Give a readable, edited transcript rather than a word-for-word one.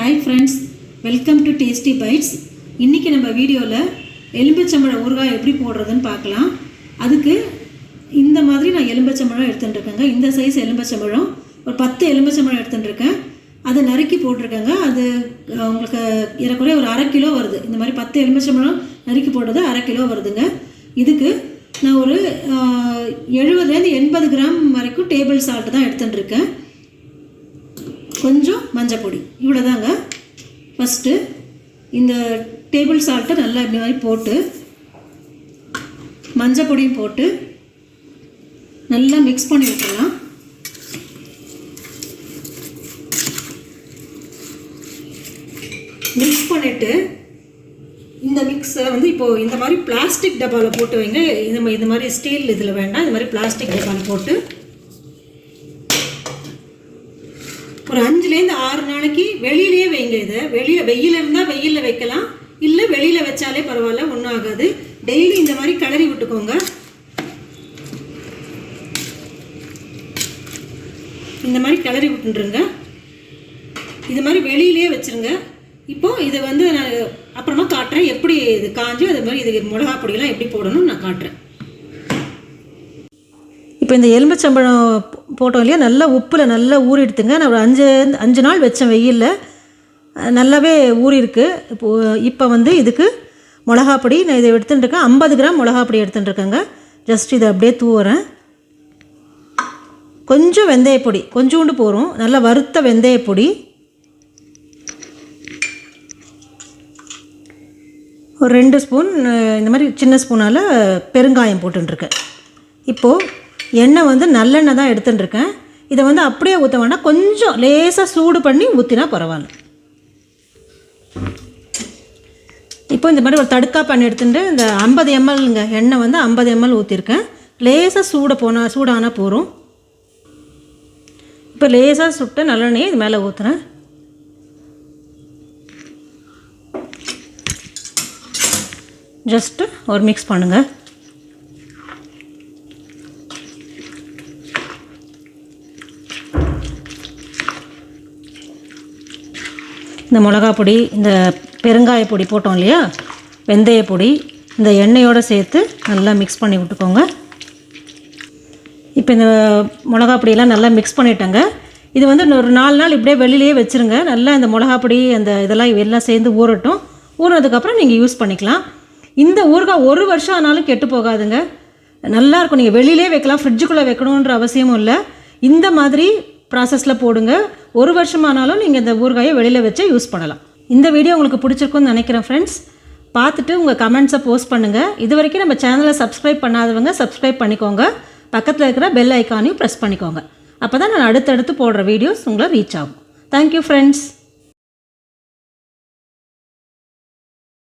Hi friends, welcome to Tasty Bites. இன்னைக்கு நம்ம வீடியோல எலுமிச்சம்பழம் ஊறுகாய் எப்படி போடுறதுன்னு பார்க்கலாம். அதுக்கு இந்த மாதிரி நான் எலுமிச்சம்பழம் எடுத்துட்டு இருக்கேங்க. இந்த சைஸ் எலுமிச்சம்பழம் ஒரு 10 எலுமிச்சம்பழம் எடுத்துட்டு இருக்கேன். அதை நறுக்கி போட்டுருக்கேங்க. அது உங்களுக்கு ஏறக்குறைய ஒரு 1/2 கிலோ வருது. இந்த மாதிரி 10 எலுமிச்சம்பழம் நறுக்கி போடுறது 1/2 கிலோ வருதுங்க. இதுக்கு நான் ஒரு 70 to 80 கிராம் வரைக்கும் டேபிள் சால்ட் தான் எடுத்துட்டு இருக்கேன். கொஞ்சம் மஞ்சள் பொடி இவ்வளோதாங்க. ஃபஸ்ட்டு இந்த டேபிள் சால்ட்டை நல்லா இப்படி மாதிரி போட்டு மஞ்சள் பொடியும் போட்டு நல்லா மிக்ஸ் பண்ணி விட்டுடலாம். மிக்ஸ் பண்ணிவிட்டு இந்த மிக்ஸை வந்து இப்போது இந்த மாதிரி பிளாஸ்டிக் டப்பாவில் போட்டு வைங்க. இந்த மாதிரி ஸ்டீல் இதில் வேண்டாம், இந்த மாதிரி பிளாஸ்டிக் டப்பாவில் போட்டு ஒரு 5 to 6 நாளைக்கு வெளியிலே வைங்க. இதை வெயில் இருந்தால் வெயிலில் வைக்கலாம், இல்லை வெளியில் வச்சாலே பரவாயில்ல, ஒன்றும் ஆகாது. டெய்லி இந்த மாதிரி கிளறி விட்டுக்கோங்க. இந்த மாதிரி கிளறி விட்டுருங்க. இது மாதிரி வெளியிலே வச்சுருங்க. இப்போது இதை வந்து நான் அப்புறமா காட்டுறேன் எப்படி இது காஞ்சி அது மாதிரி இதுக்கு மிளகா பொடியெல்லாம் எப்படி போடணும்னு நான் காட்டுறேன். இப்போ இந்த எலுமிச்சம்பழம் போட்டோம் இல்லையா, நல்லா உப்பில் நல்லா ஊறி எடுத்துங்க. நான் ஒரு 5 நாள் வச்சேன் வெயிலில், நல்லாவே ஊறி இருக்குது. இப்போ வந்து இதுக்கு மிளகாப்பொடி நான் இதை எடுத்துகிட்டு இருக்கேன். 50 கிராம் மிளகாப்பொடி எடுத்துகிட்டு இருக்கேங்க. ஜஸ்ட் இதை அப்படியே தூவுறேன். கொஞ்சம் வெந்தயப்பொடி கொஞ்சோண்டு போகிறோம், நல்லா வறுத்த வெந்தயப்பொடி. ஒரு 2 ஸ்பூன் இந்த மாதிரி சின்ன ஸ்பூனால் பெருங்காயம் போட்டுருக்கேன். இப்போது எண்ணெய் வந்து நல்லெண்ணெய் தான் எடுத்துட்டுருக்கேன். இதை வந்து அப்படியே ஊற்ற வேண்டாம், கொஞ்சம் லேசாக சூடு பண்ணி ஊற்றினா பரவாயில்ல. இப்போ இந்த மாதிரி ஒரு தடுக்கா பண்ணி எடுத்துட்டு இந்த 50 mlங்க எண்ணெய் வந்து 50 ml ஊற்றிருக்கேன். லேசாக சூடானால் போகிறோம். இப்போ லேசாக சுட்டு நல்லெண்ணெயை இது மேலே ஊற்றுறேன். ஜஸ்ட்டு ஒரு மிக்ஸ் பண்ணுங்கள். இந்த மிளகா பொடி, இந்த பெருங்காய பொடி போட்டோம் இல்லையா, வெந்தய பொடி, இந்த எண்ணெயோடு சேர்த்து நல்லா மிக்ஸ் பண்ணி விட்டுக்கோங்க. இப்போ இந்த மிளகா பொடியெல்லாம் நல்லா மிக்ஸ் பண்ணிட்டேங்க. இது வந்து ஒரு 4 நாள் இப்படியே வெளியிலேயே வச்சுருங்க. நல்லா இந்த மிளகா பொடி அந்த இதெல்லாம் எல்லாம் சேர்ந்து ஊறட்டும். ஊறினதுக்கப்புறம் நீங்கள் யூஸ் பண்ணிக்கலாம். இந்த ஊறுகாய் 1 வருஷம் ஆனாலும் கெட்டு போகாதுங்க, நல்லாயிருக்கும். நீங்கள் வெளியிலே வைக்கலாம், ஃப்ரிட்ஜுக்குள்ளே வைக்கணுன்ற அவசியமும் இல்லை. இந்த மாதிரி ப்ராசஸில் போடுங்க. 1 வருஷமானாலும் நீங்கள் இந்த ஊறுகாயை வெளியில் வச்சு யூஸ் பண்ணலாம். இந்த வீடியோ உங்களுக்கு பிடிச்சிருக்குன்னு நினைக்கிறேன் ஃப்ரெண்ட்ஸ். பார்த்துட்டு உங்கள் கமெண்ட்ஸை போஸ்ட் பண்ணுங்கள். இது வரைக்கும் நம்ம சேனலை சப்ஸ்கிரைப் பண்ணாதவங்க சப்ஸ்கிரைப் பண்ணிக்கோங்க. பக்கத்தில் இருக்கிற பெல் ஐக்கானையும் ப்ரெஸ் பண்ணிக்கோங்க. அப்போ தான் நான் அடுத்தடுத்து போடுற வீடியோஸ் உங்களை ரீச் ஆகும். Thank you friends.